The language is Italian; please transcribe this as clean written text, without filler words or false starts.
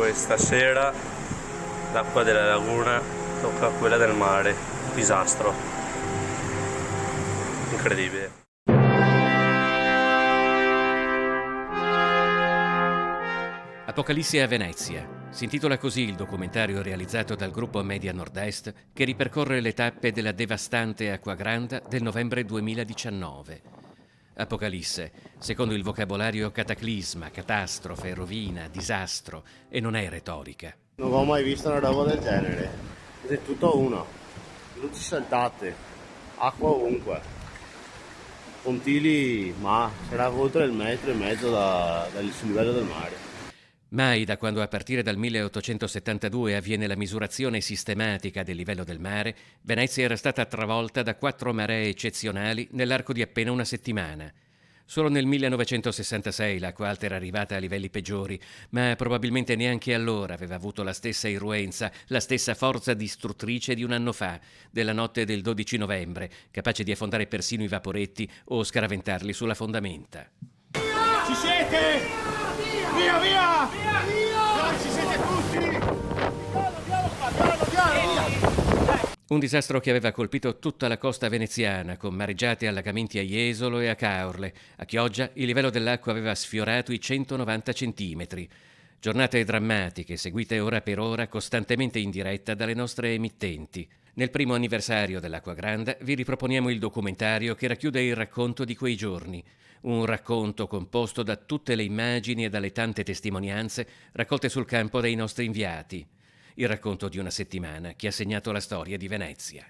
questa sera l'acqua della laguna tocca quella del mare. Disastro. Incredibile. Apocalisse a Venezia. Si intitola così il documentario realizzato dal gruppo Media Nord-Est che ripercorre le tappe della devastante Acquagranda del novembre 2019. Apocalisse, secondo il vocabolario cataclisma, catastrofe, rovina, disastro, e non è retorica. Non ho mai visto una roba del genere. È tutto uno. Luci saltate, acqua ovunque. Pontili, ma sarà oltre il metro e mezzo sul livello del mare. Mai da quando a partire dal 1872 avviene la misurazione sistematica del livello del mare, Venezia era stata travolta da 4 maree eccezionali nell'arco di appena una settimana. Solo nel 1966 l'acqua alta era arrivata a livelli peggiori, ma probabilmente neanche allora aveva avuto la stessa irruenza, la stessa forza distruttrice di un anno fa, della notte del 12 novembre, capace di affondare persino i vaporetti o scaraventarli sulla fondamenta. Ci siete? Via, via! Via, via! Ci siete tutti? Piano! Un disastro che aveva colpito tutta la costa veneziana, con mareggiate e allagamenti a Jesolo e a Caorle. A Chioggia il livello dell'acqua aveva sfiorato i 190 centimetri. Giornate drammatiche, seguite ora per ora, costantemente in diretta dalle nostre emittenti. Nel primo anniversario dell'Acquagranda vi riproponiamo il documentario che racchiude il racconto di quei giorni. Un racconto composto da tutte le immagini e dalle tante testimonianze raccolte sul campo dai nostri inviati. Il racconto di una settimana che ha segnato la storia di Venezia.